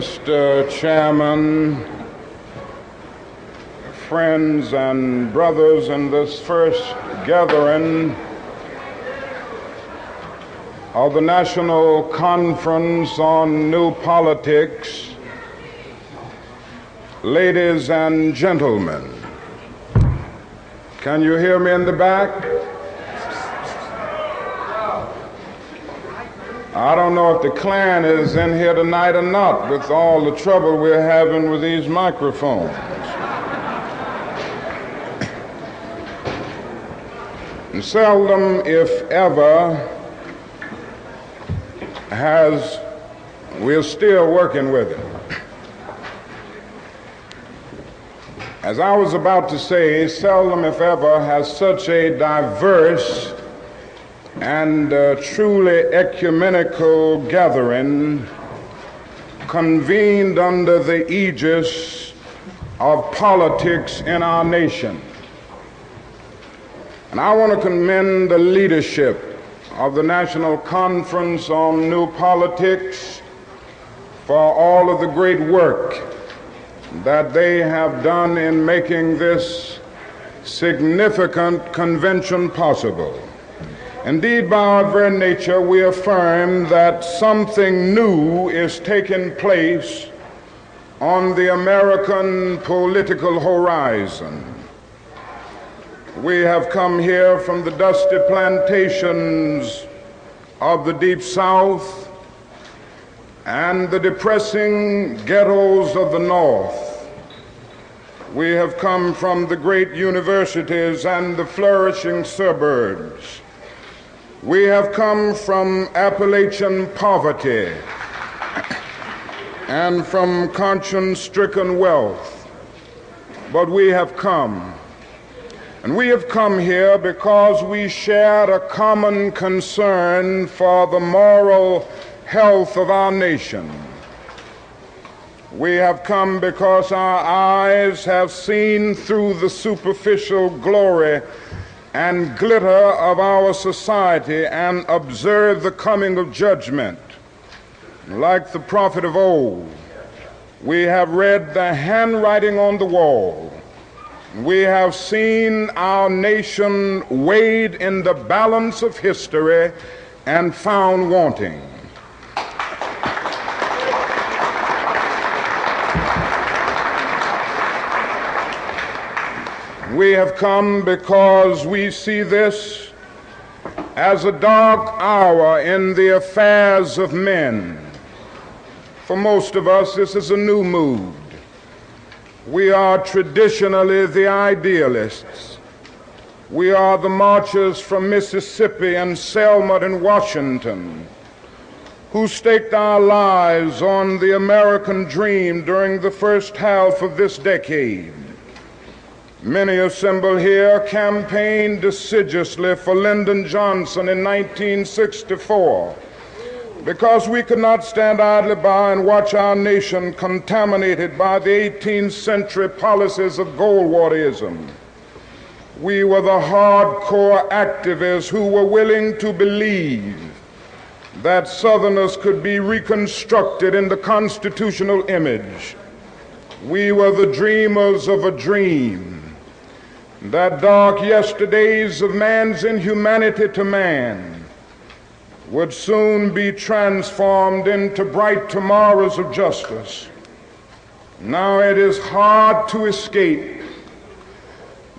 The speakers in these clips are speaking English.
Mr. Chairman, friends and brothers in this first gathering of the National Conference on New Politics, ladies and gentlemen. Can you hear me in the back? I don't know if the Klan is in here tonight or not with all the trouble we're having with these microphones. And seldom, if ever, we're still working with it. As I was about to say, seldom, if ever, has such a diverse and truly ecumenical gathering convened under the aegis of politics in our nation. And I want to commend the leadership of the National Conference on New Politics for all of the great work that they have done in making this significant convention possible. Indeed, by our very nature, we affirm that something new is taking place on the American political horizon. We have come here from the dusty plantations of the Deep South and the depressing ghettos of the North. We have come from the great universities and the flourishing suburbs. We have come from Appalachian poverty and from conscience-stricken wealth. But we have come. And we have come here because we shared a common concern for the moral health of our nation. We have come because our eyes have seen through the superficial glory and glitter of our society and observed the coming of judgment. Like the prophet of old, we have read the handwriting on the wall. We have seen our nation weighed in the balance of history and found wanting. We have come because we see this as a dark hour in the affairs of men. For most of us, this is a new mood. We are traditionally the idealists. We are the marchers from Mississippi and Selma and Washington who staked our lives on the American dream during the first half of this decade. Many assembled here campaigned decidiously for Lyndon Johnson in 1964 because we could not stand idly by and watch our nation contaminated by the 18th century policies of Goldwaterism. We were the hardcore activists who were willing to believe that Southerners could be reconstructed in the constitutional image. We were the dreamers of a dream, that dark yesterdays of man's inhumanity to man would soon be transformed into bright tomorrows of justice. Now it is hard to escape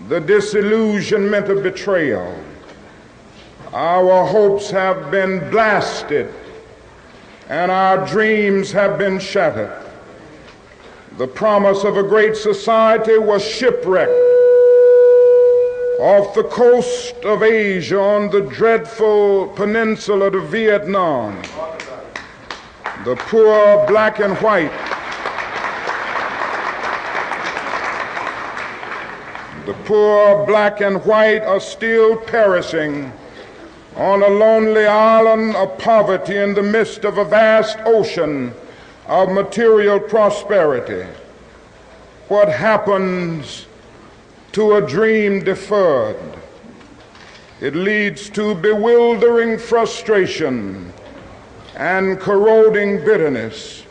the disillusionment of betrayal. Our hopes have been blasted and our dreams have been shattered. The promise of a great society was shipwrecked off the coast of Asia on the dreadful peninsula of Vietnam. The poor black and white, are still perishing on a lonely island of poverty in the midst of a vast ocean of material prosperity. What happens to a dream deferred? It leads to bewildering frustration and corroding bitterness.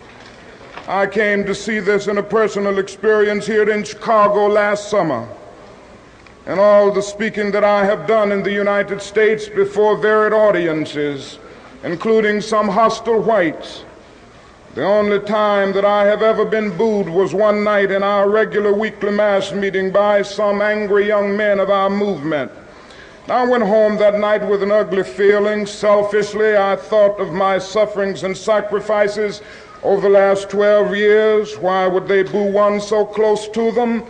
I came to see this in a personal experience here in Chicago last summer. And all the speaking that I have done in the United States before varied audiences, including some hostile whites, the only time that I have ever been booed was one night in our regular weekly mass meeting by some angry young men of our movement. I went home that night with an ugly feeling. Selfishly, I thought of my sufferings and sacrifices over the last 12 years. Why would they boo one so close to them?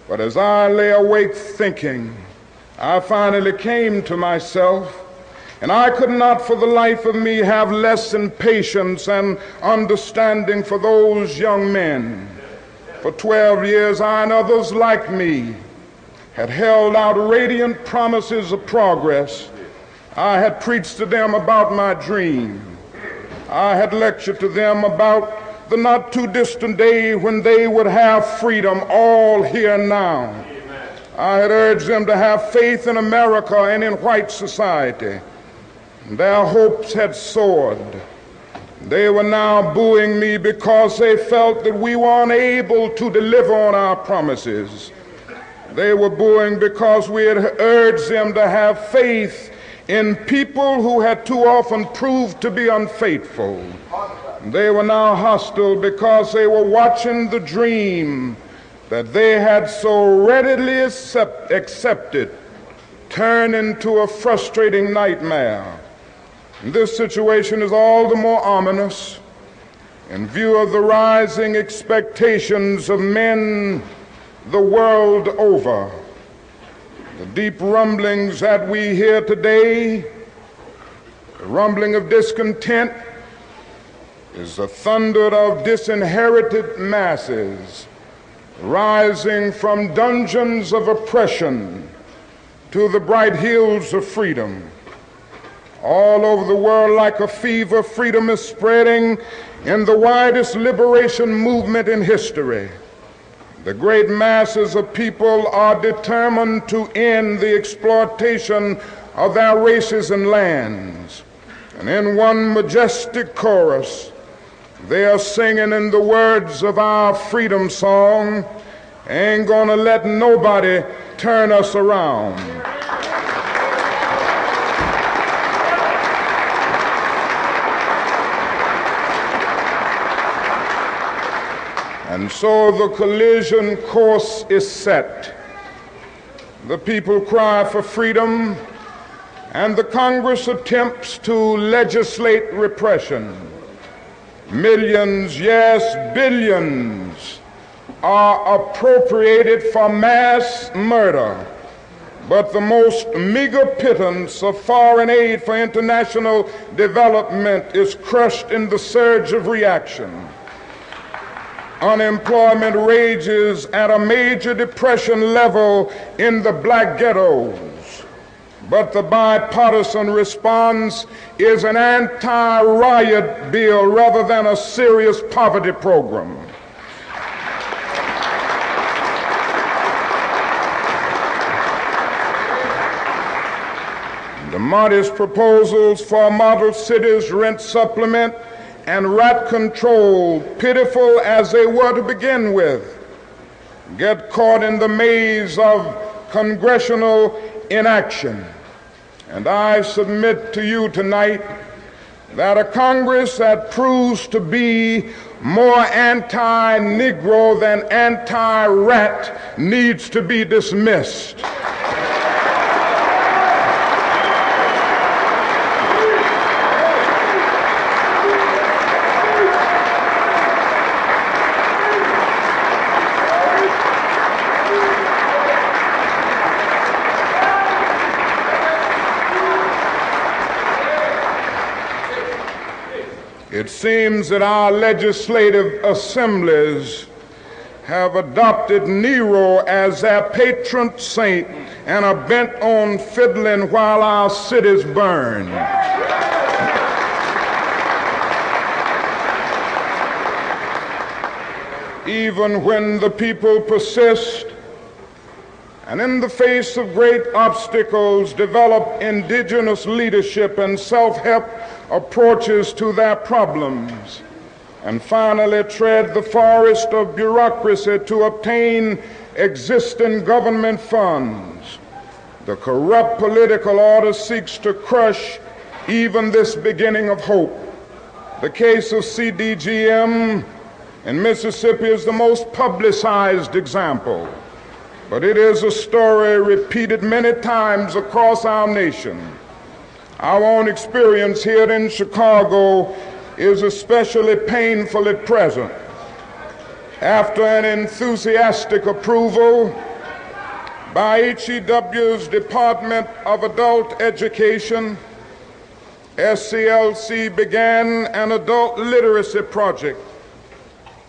But as I lay awake thinking, I finally came to myself. And I could not for the life of me have less than patience and understanding for those young men. For 12 years, I and others like me had held out radiant promises of progress. I had preached to them about my dream. I had lectured to them about the not too distant day when they would have freedom all here now. I had urged them to have faith in America and in white society. Their hopes had soared. They were now booing me because they felt that we were unable to deliver on our promises. They were booing because we had urged them to have faith in people who had too often proved to be unfaithful. They were now hostile because they were watching the dream that they had so readily accepted turn into a frustrating nightmare. This situation is all the more ominous in view of the rising expectations of men the world over. The deep rumblings that we hear today, the rumbling of discontent, is the thunder of disinherited masses rising from dungeons of oppression to the bright hills of freedom. All over the world, like a fever, freedom is spreading in the widest liberation movement in history. The great masses of people are determined to end the exploitation of their races and lands. And in one majestic chorus, they are singing in the words of our freedom song, "Ain't gonna let nobody turn us around." And so the collision course is set. The people cry for freedom, and the Congress attempts to legislate repression. Millions, yes, billions, are appropriated for mass murder, but the most meager pittance of foreign aid for international development is crushed in the surge of reaction. Unemployment rages at a major depression level in the black ghettos, but the bipartisan response is an anti-riot bill rather than a serious poverty program. The modest proposals for model cities, rent supplement, and rat control, pitiful as they were to begin with, get caught in the maze of congressional inaction. And I submit to you tonight that a Congress that proves to be more anti-Negro than anti-rat needs to be dismissed. It seems that our legislative assemblies have adopted Nero as their patron saint and are bent on fiddling while our cities burn. Even when the people persist and in the face of great obstacles develop indigenous leadership and self-help approaches to their problems, and finally tread the forest of bureaucracy to obtain existing government funds. The corrupt political order seeks to crush even this beginning of hope. The case of CDGM in Mississippi is the most publicized example, but it is a story repeated many times across our nation. Our own experience here in Chicago is especially painful at present. After an enthusiastic approval by HEW's Department of Adult Education, SCLC began an adult literacy project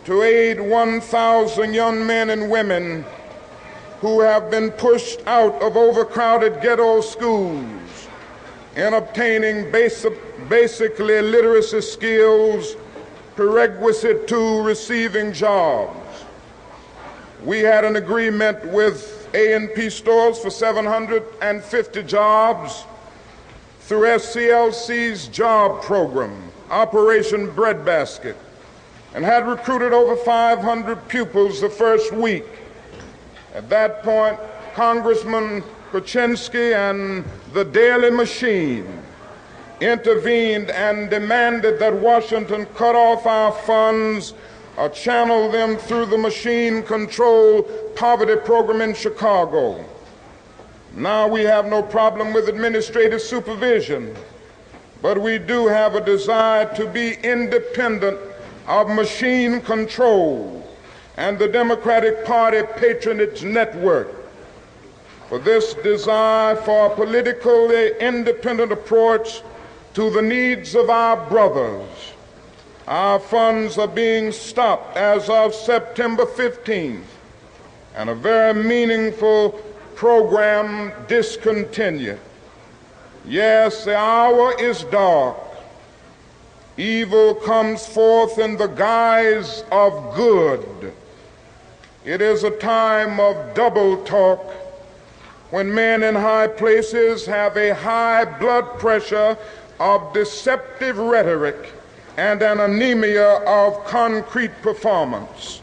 to aid 1,000 young men and women who have been pushed out of overcrowded ghetto schools in obtaining basically literacy skills prerequisite to receiving jobs. We had an agreement with A&P Stores for 750 jobs through SCLC's job program, Operation Breadbasket, and had recruited over 500 pupils the first week. At that point, Congressman Kuczynski and the Daily Machine intervened and demanded that Washington cut off our funds or channel them through the machine-controlled poverty program in Chicago. Now we have no problem with administrative supervision, but we do have a desire to be independent of machine control and the Democratic Party patronage network. For this desire for a politically independent approach to the needs of our brothers, our funds are being stopped as of September 15th, and a very meaningful program discontinued. Yes, the hour is dark. Evil comes forth in the guise of good. It is a time of double talk when men in high places have a high blood pressure of deceptive rhetoric and an anemia of concrete performance.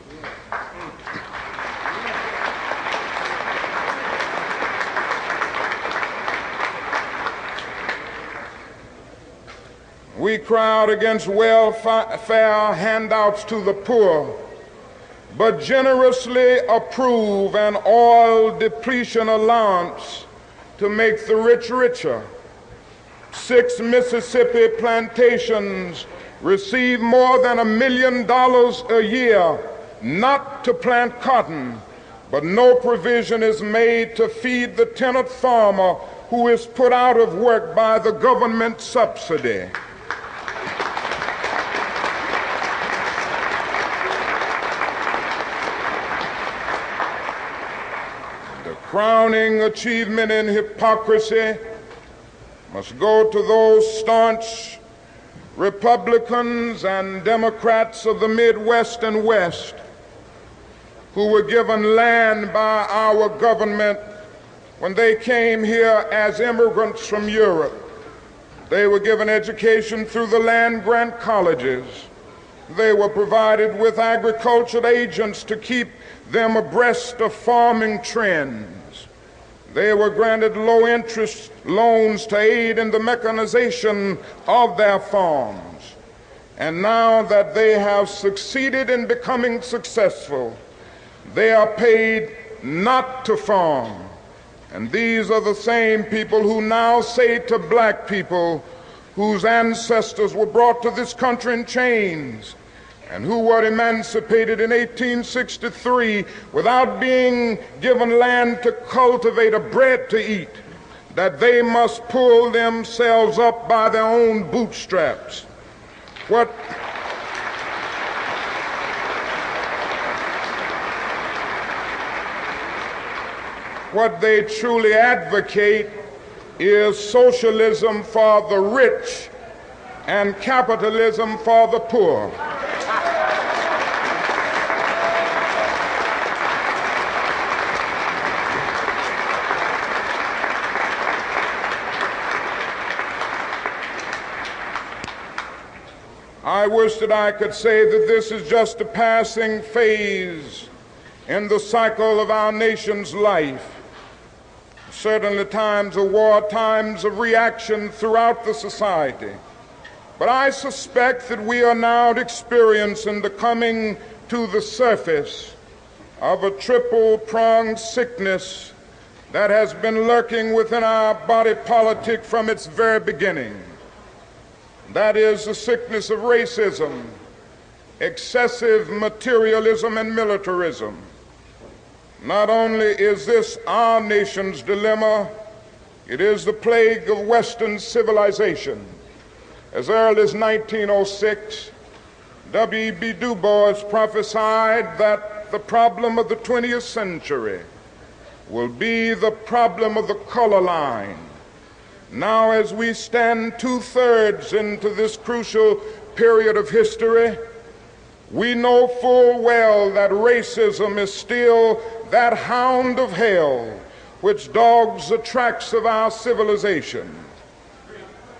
We crowd against welfare handouts to the poor, but generously approve an oil depletion allowance to make the rich richer. 6 Mississippi plantations receive more than $1 million a year not to plant cotton, but no provision is made to feed the tenant farmer who is put out of work by the government subsidy. The crowning achievement in hypocrisy must go to those staunch Republicans and Democrats of the Midwest and West who were given land by our government when they came here as immigrants from Europe. They were given education through the land-grant colleges. They were provided with agricultural agents to keep them abreast of farming trends. They were granted low-interest loans to aid in the mechanization of their farms. And now that they have succeeded in becoming successful, they are paid not to farm. And these are the same people who now say to black people whose ancestors were brought to this country in chains and who were emancipated in 1863 without being given land to cultivate or bread to eat, that they must pull themselves up by their own bootstraps. What they truly advocate is socialism for the rich and capitalism for the poor. I I wish that I could say that this is just a passing phase in the cycle of our nation's life. Certainly times of war, times of reaction throughout the society. But I suspect that we are now experiencing the coming to the surface of a triple-pronged sickness that has been lurking within our body politic from its very beginning. That is the sickness of racism, excessive materialism, and militarism. Not only is this our nation's dilemma, it is the plague of Western civilization. As early as 1906, W.E.B. Du Bois prophesied that the problem of the 20th century will be the problem of the color line. Now, as we stand 2/3 into this crucial period of history, we know full well that racism is still that hound of hell which dogs the tracks of our civilization.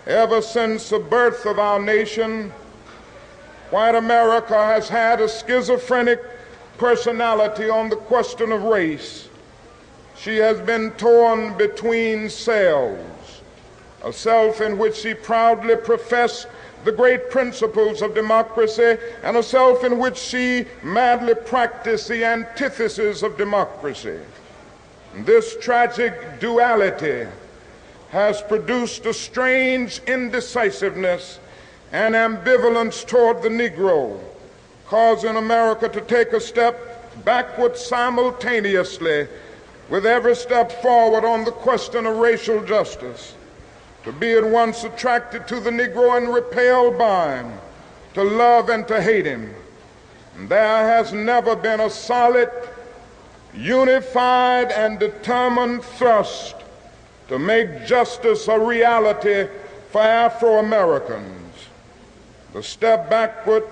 Ever since the birth of our nation, white America has had a schizophrenic personality on the question of race. She has been torn between selves, a self in which she proudly professed the great principles of democracy, and a self in which she madly practiced the antithesis of democracy. This tragic duality has produced a strange indecisiveness and ambivalence toward the Negro, causing America to take a step backward simultaneously with every step forward on the question of racial justice. To be at once attracted to the Negro and repelled by him, to love and to hate him. And there has never been a solid, unified, and determined thrust to make justice a reality for Afro-Americans. The step backward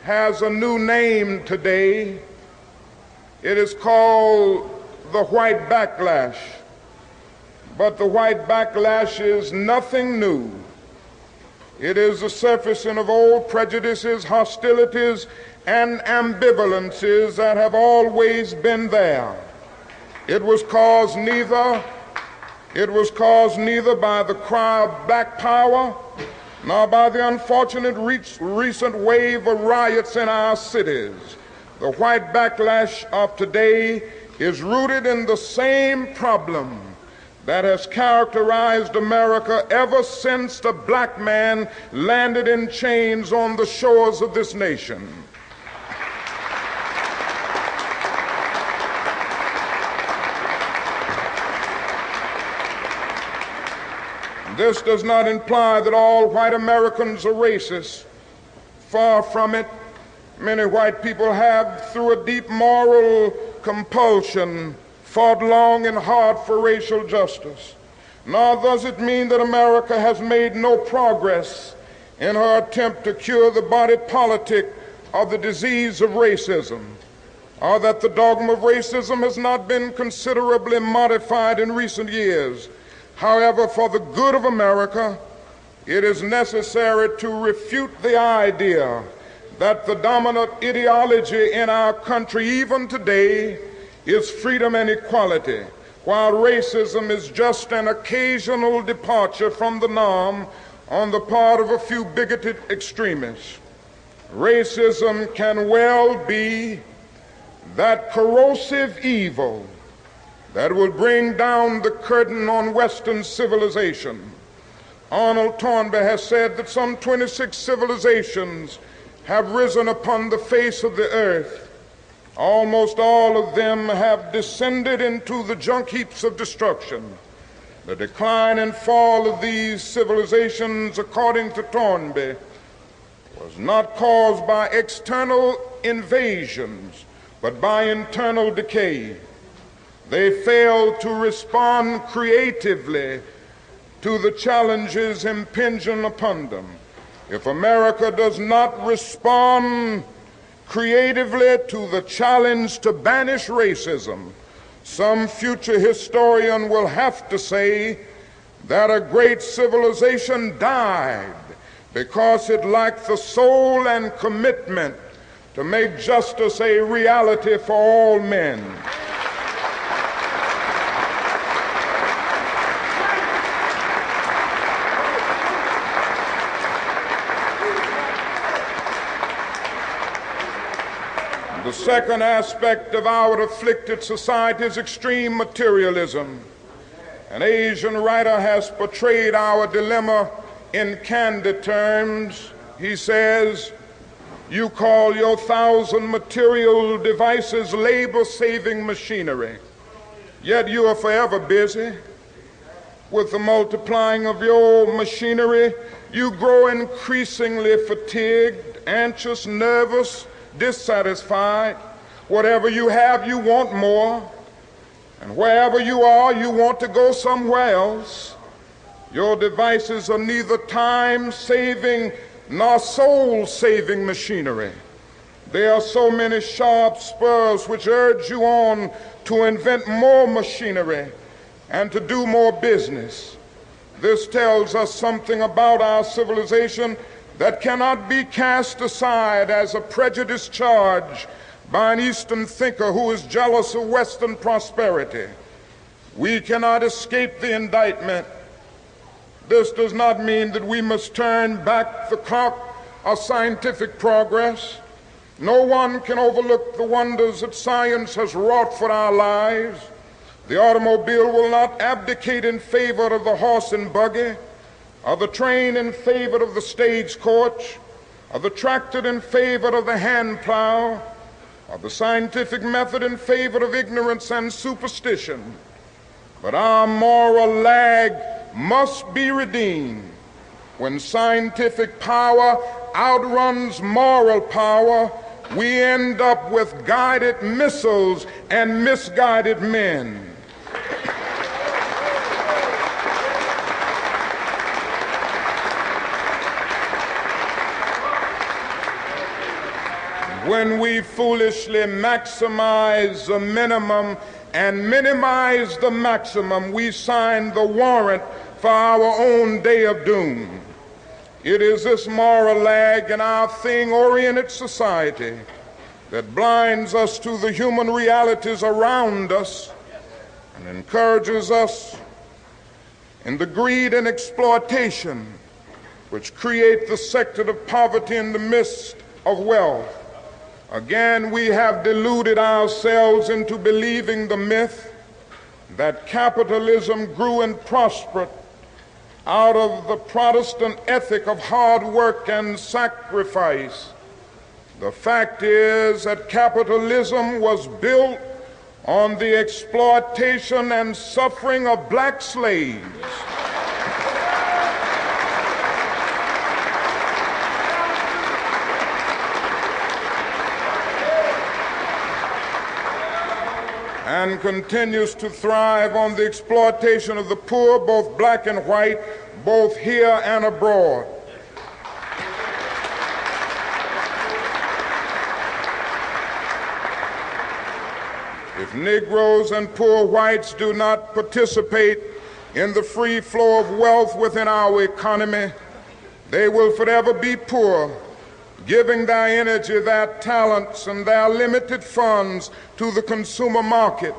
has a new name today. It is called the white backlash. But the white backlash is nothing new. It is the surfacing of old prejudices, hostilities, and ambivalences that have always been there. It was caused neither by the cry of black power, nor by the unfortunate recent wave of riots in our cities. The white backlash of today is rooted in the same problem that has characterized America ever since the black man landed in chains on the shores of this nation. This does not imply that all white Americans are racist. Far from it. Many white people have, through a deep moral compulsion, fought long and hard for racial justice. Nor does it mean that America has made no progress in her attempt to cure the body politic of the disease of racism, or that the dogma of racism has not been considerably modified in recent years. However, for the good of America, it is necessary to refute the idea that the dominant ideology in our country, even today, is freedom and equality, while racism is just an occasional departure from the norm on the part of a few bigoted extremists. Racism can well be that corrosive evil that will bring down the curtain on Western civilization. Arnold Toynbee has said that some 26 civilizations have risen upon the face of the earth. Almost all of them have descended into the junk heaps of destruction. The decline and fall of these civilizations, according to Toynbee, was not caused by external invasions, but by internal decay. They failed to respond creatively to the challenges impinging upon them. If America does not respond creatively to the challenge to banish racism, some future historian will have to say that a great civilization died because it lacked the soul and commitment to make justice a reality for all men. The second aspect of our afflicted society is extreme materialism. An Asian writer has portrayed our dilemma in candid terms. He says, "You call your 1,000 material devices labor-saving machinery, yet you are forever busy with the multiplying of your machinery. You grow increasingly fatigued, anxious, nervous, dissatisfied. Whatever you have, you want more. And wherever you are, you want to go somewhere else. Your devices are neither time-saving nor soul-saving machinery. There are so many sharp spurs which urge you on to invent more machinery and to do more business. This tells us something about our civilization that cannot be cast aside as a prejudiced charge by an Eastern thinker who is jealous of Western prosperity. We cannot escape the indictment. This does not mean that we must turn back the clock of scientific progress. No one can overlook the wonders that science has wrought for our lives. The automobile will not abdicate in favor of the horse and buggy, of the train in favor of the stagecoach, of the tractor in favor of the hand plow, of the scientific method in favor of ignorance and superstition. But our moral lag must be redeemed. When scientific power outruns moral power, we end up with guided missiles and misguided men. When we foolishly maximize the minimum and minimize the maximum, we sign the warrant for our own day of doom. It is this moral lag in our thing-oriented society that blinds us to the human realities around us and encourages us in the greed and exploitation which create the sector of poverty in the midst of wealth. Again, we have deluded ourselves into believing the myth that capitalism grew and prospered out of the Protestant ethic of hard work and sacrifice. The fact is that capitalism was built on the exploitation and suffering of black slaves. And continues to thrive on the exploitation of the poor, both black and white, both here and abroad. If Negroes and poor whites do not participate in the free flow of wealth within our economy, they will forever be poor, giving their energy, their talents, and their limited funds to the consumer market,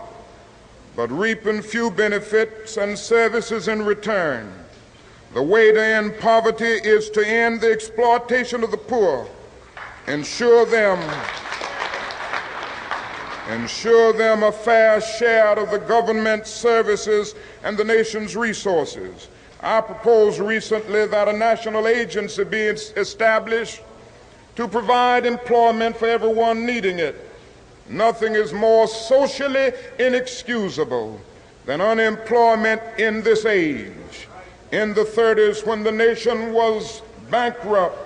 but reaping few benefits and services in return. The way to end poverty is to end the exploitation of the poor, ensure them a fair share of the government services and the nation's resources. I proposed recently that a national agency be established to provide employment for everyone needing it. Nothing is more socially inexcusable than unemployment in this age. In the 30s, when the nation was bankrupt,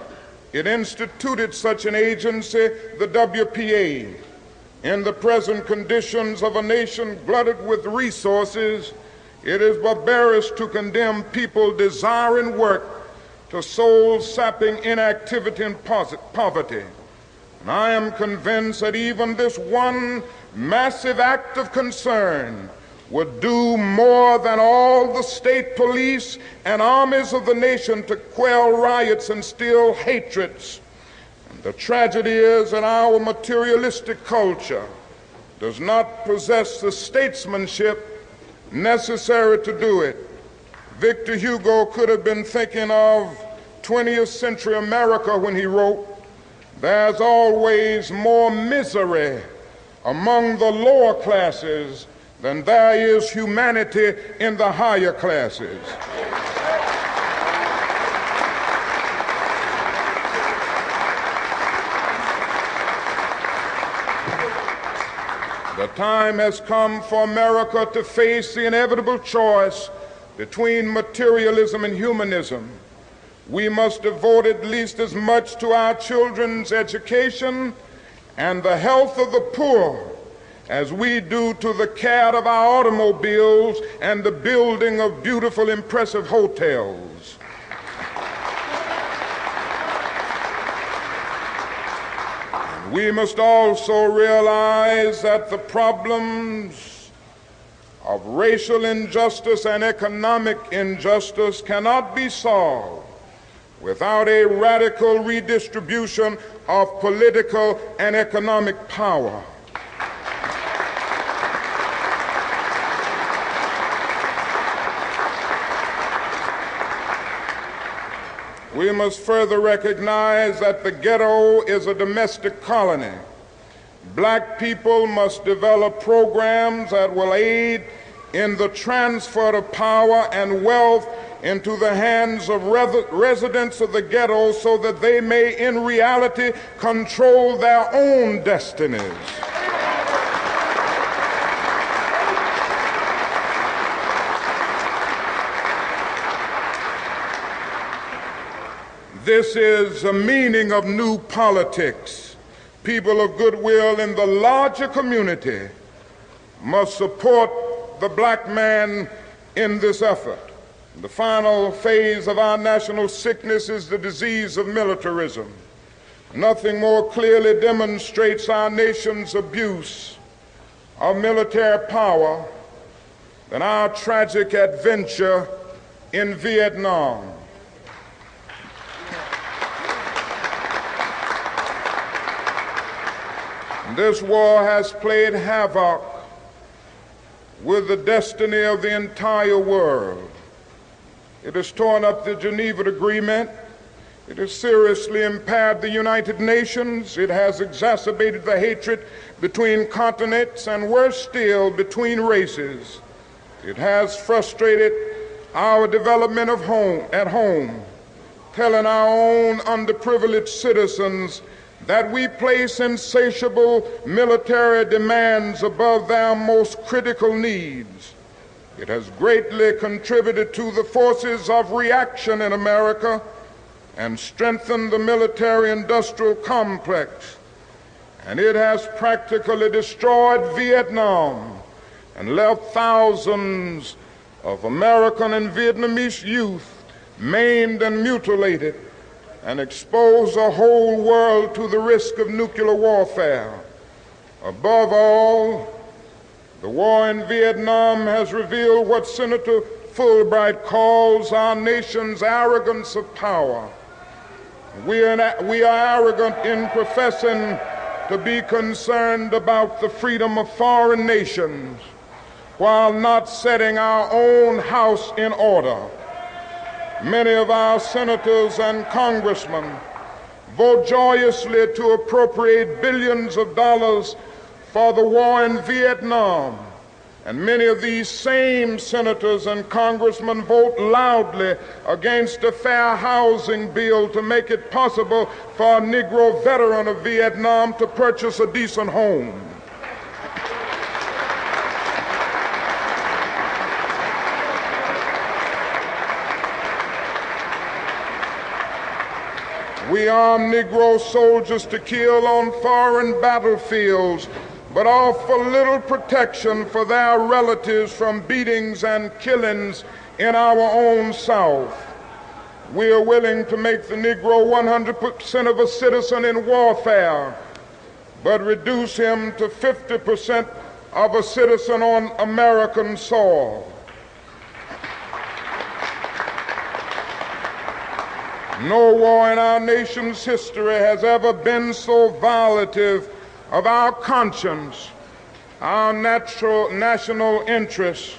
it instituted such an agency, the WPA. In the present conditions of a nation glutted with resources, it is barbarous to condemn people desiring work to soul-sapping inactivity and poverty. And I am convinced that even this one massive act of concern would do more than all the state police and armies of the nation to quell riots and still hatreds. And the tragedy is that our materialistic culture does not possess the statesmanship necessary to do it. Victor Hugo could have been thinking of 20th century America when he wrote, "There's always more misery among the lower classes than there is humanity in the higher classes." The time has come for America to face the inevitable choice between materialism and humanism. We must devote at least as much to our children's education and the health of the poor as we do to the care of our automobiles and the building of beautiful, impressive hotels. We must also realize that the problems of racial injustice and economic injustice cannot be solved without a radical redistribution of political and economic power. We must further recognize that the ghetto is a domestic colony. Black people must develop programs that will aid in the transfer of power and wealth into the hands of residents of the ghetto so that they may in reality control their own destinies. This is the meaning of new politics. People of goodwill in the larger community must support the black man in this effort. The final phase of our national sickness is the disease of militarism. Nothing more clearly demonstrates our nation's abuse of military power than our tragic adventure in Vietnam. This war has played havoc with the destiny of the entire world. It has torn up the Geneva Agreement. It has seriously impaired the United Nations. It has exacerbated the hatred between continents and, worse still, between races. It has frustrated our development of at home, telling our own underprivileged citizens that we place insatiable military demands above their most critical needs. It has greatly contributed to the forces of reaction in America and strengthened the military-industrial complex. And it has practically destroyed Vietnam and left thousands of American and Vietnamese youth maimed and mutilated, and expose the whole world to the risk of nuclear warfare. Above all, the war in Vietnam has revealed what Senator Fulbright calls our nation's arrogance of power. We are arrogant in professing to be concerned about the freedom of foreign nations while not setting our own house in order. Many of our senators and congressmen vote joyously to appropriate billions of dollars for the war in Vietnam. And many of these same senators and congressmen vote loudly against a fair housing bill to make it possible for a Negro veteran of Vietnam to purchase a decent home. We arm Negro soldiers to kill on foreign battlefields, but offer little protection for their relatives from beatings and killings in our own South. We are willing to make the Negro 100% of a citizen in warfare, but reduce him to 50% of a citizen on American soil. No war in our nation's history has ever been so violative of our conscience, our national interests,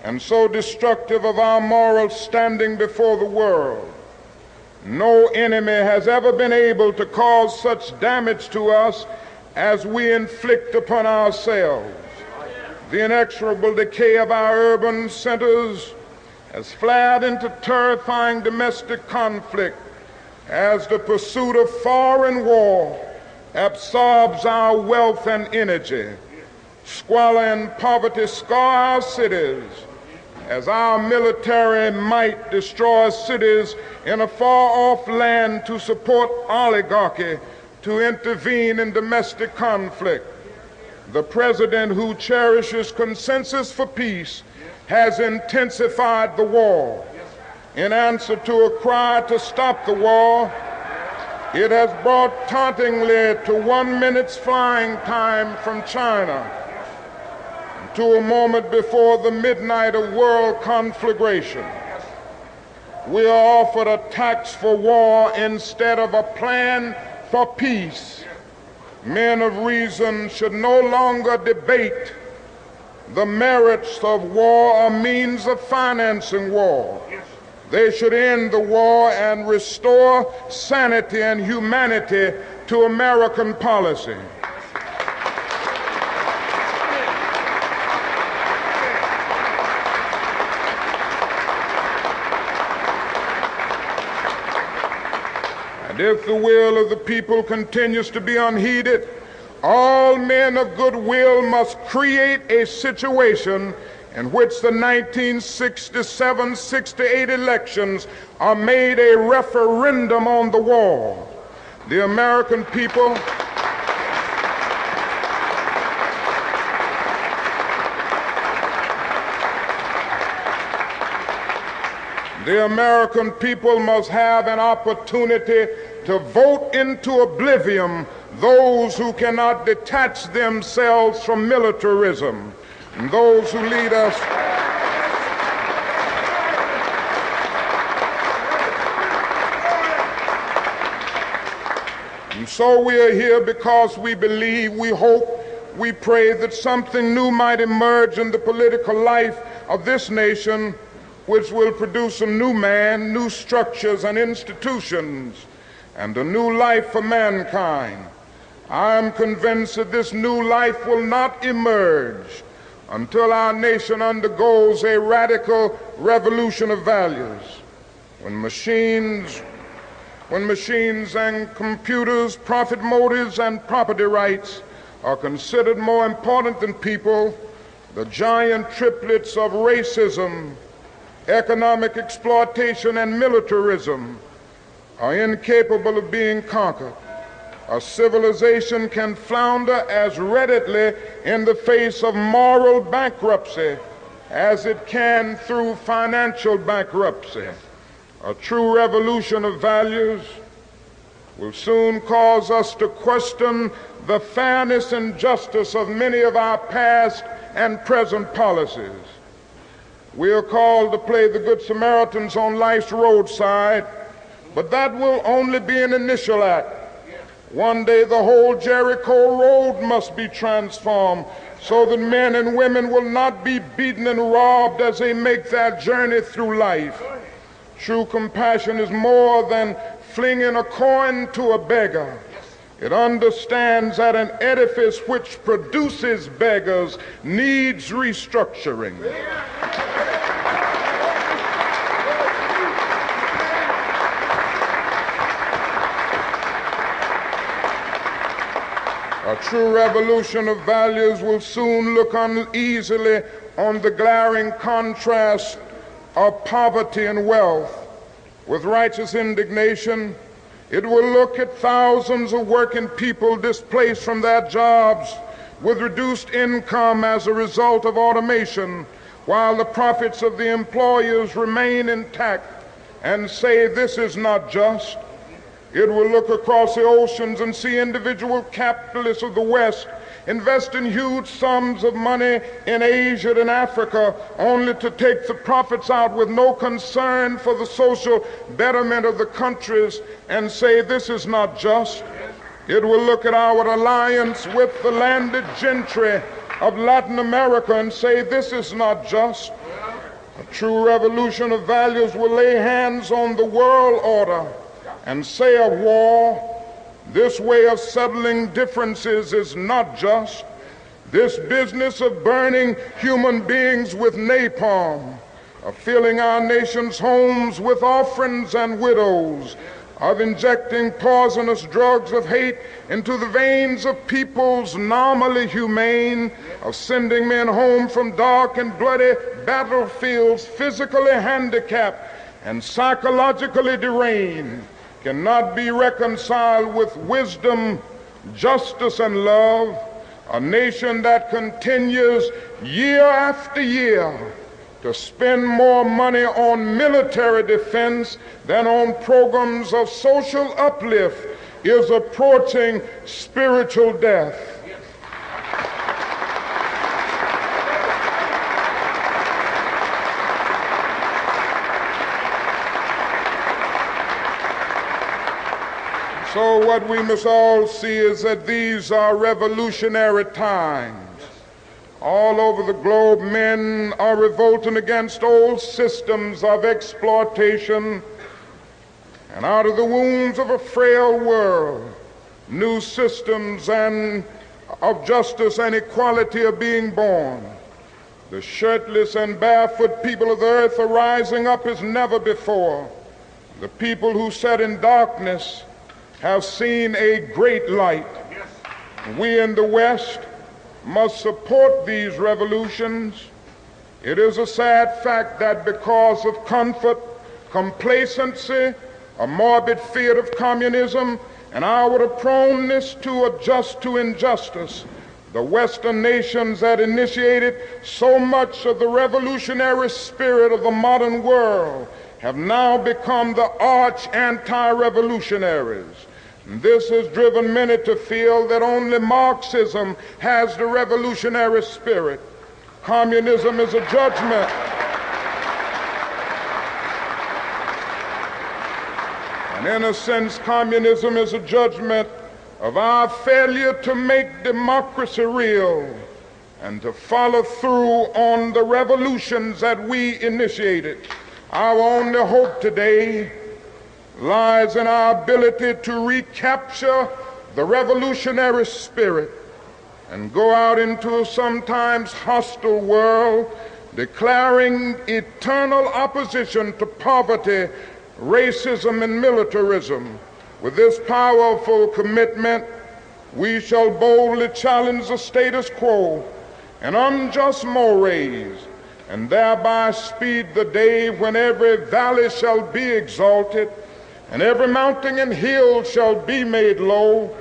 and so destructive of our moral standing before the world. No enemy has ever been able to cause such damage to us as we inflict upon ourselves. The inexorable decay of our urban centers has flared into terrifying domestic conflict as the pursuit of foreign war absorbs our wealth and energy. Squalor and poverty scar our cities as our military might destroys cities in a far-off land to support oligarchy to intervene in domestic conflict. The president who cherishes consensus for peace has intensified the war. In answer to a cry to stop the war, it has brought tauntingly to 1 minute's flying time from China, to a moment before the midnight of world conflagration. We are offered a tax for war instead of a plan for peace. Men of reason should no longer debate the merits of war or means of financing war. They should end the war and restore sanity and humanity to American policy. And if the will of the people continues to be unheeded, all men of goodwill must create a situation in which the 1967-68 elections are made a referendum on the war. The American people must have an opportunity to vote into oblivion those who cannot detach themselves from militarism, and those who lead us and so we are here because we believe, we hope, we pray that something new might emerge in the political life of this nation, which will produce a new man, new structures and institutions, and a new life for mankind. I am convinced that this new life will not emerge until our nation undergoes a radical revolution of values. When machines and computers, profit motives, and property rights are considered more important than people, the giant triplets of racism, economic exploitation, and militarism are incapable of being conquered. A civilization can flounder as readily in the face of moral bankruptcy as it can through financial bankruptcy. A true revolution of values will soon cause us to question the fairness and justice of many of our past and present policies. We are called to play the Good Samaritans on life's roadside, but that will only be an initial act. One day the whole Jericho road must be transformed so that men and women will not be beaten and robbed as they make their journey through life. True compassion is more than flinging a coin to a beggar. It understands that an edifice which produces beggars needs restructuring. A true revolution of values will soon look uneasily on the glaring contrast of poverty and wealth. With righteous indignation, it will look at thousands of working people displaced from their jobs with reduced income as a result of automation, while the profits of the employers remain intact, and say this is not just. It will look across the oceans and see individual capitalists of the West investing huge sums of money in Asia and Africa only to take the profits out with no concern for the social betterment of the countries and say this is not just. It will look at our alliance with the landed gentry of Latin America and say this is not just. A true revolution of values will lay hands on the world order and say of war, this way of settling differences is not just. This business of burning human beings with napalm, of filling our nation's homes with orphans and widows, of injecting poisonous drugs of hate into the veins of peoples normally humane, of sending men home from dark and bloody battlefields physically handicapped and psychologically deranged, cannot be reconciled with wisdom, justice, and love. A nation that continues year after year to spend more money on military defense than on programs of social uplift is approaching spiritual death. So what we must all see is that these are revolutionary times. All over the globe, men are revolting against old systems of exploitation, and out of the wounds of a frail world, new systems of justice and equality are being born. The shirtless and barefoot people of the earth are rising up as never before. The people who sat in darkness have seen a great light. We in the West must support these revolutions. It is a sad fact that because of comfort, complacency, a morbid fear of communism, and our proneness to adjust to injustice, the Western nations that initiated so much of the revolutionary spirit of the modern world have now become the arch anti-revolutionaries. This has driven many to feel that only Marxism has the revolutionary spirit. Communism is a judgment. And in a sense, communism is a judgment of our failure to make democracy real and to follow through on the revolutions that we initiated. Our only hope today lies in our ability to recapture the revolutionary spirit and go out into a sometimes hostile world, declaring eternal opposition to poverty, racism, and militarism. With this powerful commitment, we shall boldly challenge the status quo and unjust mores, and thereby speed the day when every valley shall be exalted, and every mountain and hill shall be made low,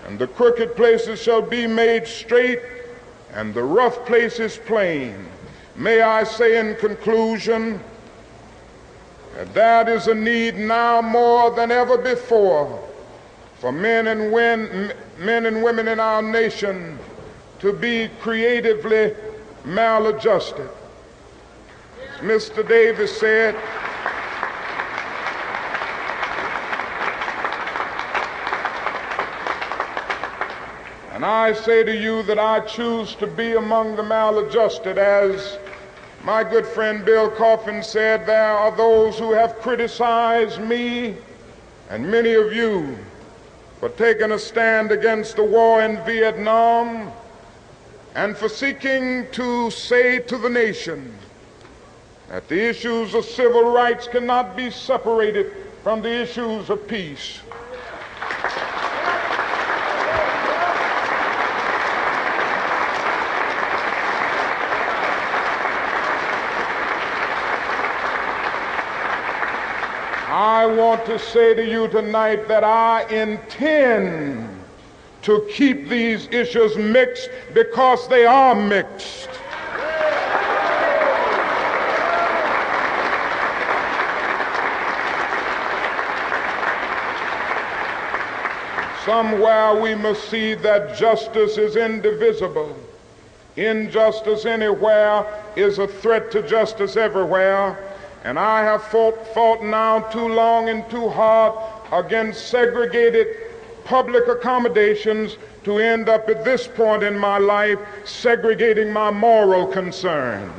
and the crooked places shall be made straight, and the rough places plain. May I say in conclusion that that is a need now more than ever before for men and women in our nation to be creatively maladjusted. As Mr. Davis said, and I say to you that I choose to be among the maladjusted. As my good friend Bill Coffin said, there are those who have criticized me and many of you for taking a stand against the war in Vietnam and for seeking to say to the nation that the issues of civil rights cannot be separated from the issues of peace. I want to say to you tonight that I intend to keep these issues mixed because they are mixed. Somewhere we must see that justice is indivisible. Injustice anywhere is a threat to justice everywhere. And I have fought now too long and too hard against segregated public accommodations to end up at this point in my life segregating my moral concern.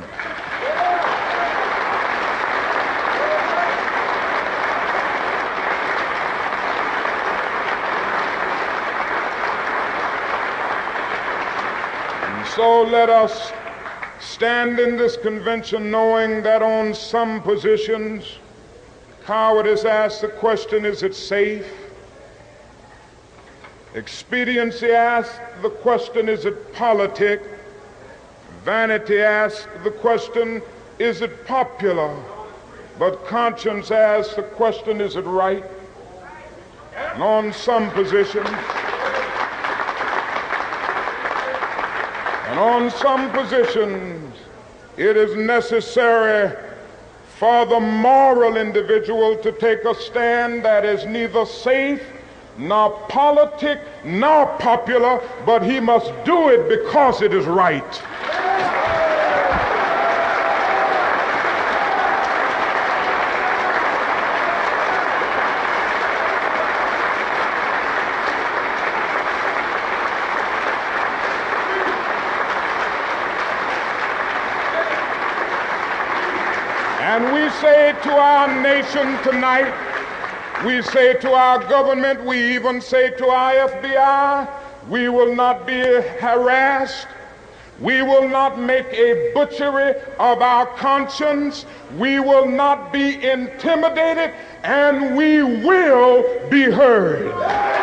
So let us stand in this convention knowing that on some positions, cowardice asks the question, is it safe? Expediency asks the question, is it politic? Vanity asks the question, is it popular? But conscience asks the question, is it right? And on some positions, it is necessary for the moral individual to take a stand that is neither safe, nor politic, nor popular, but he must do it because it is right. And we say to our nation tonight, we say to our government, we even say to our FBI, we will not be harassed. We will not make a butchery of our conscience. We will not be intimidated, and we will be heard.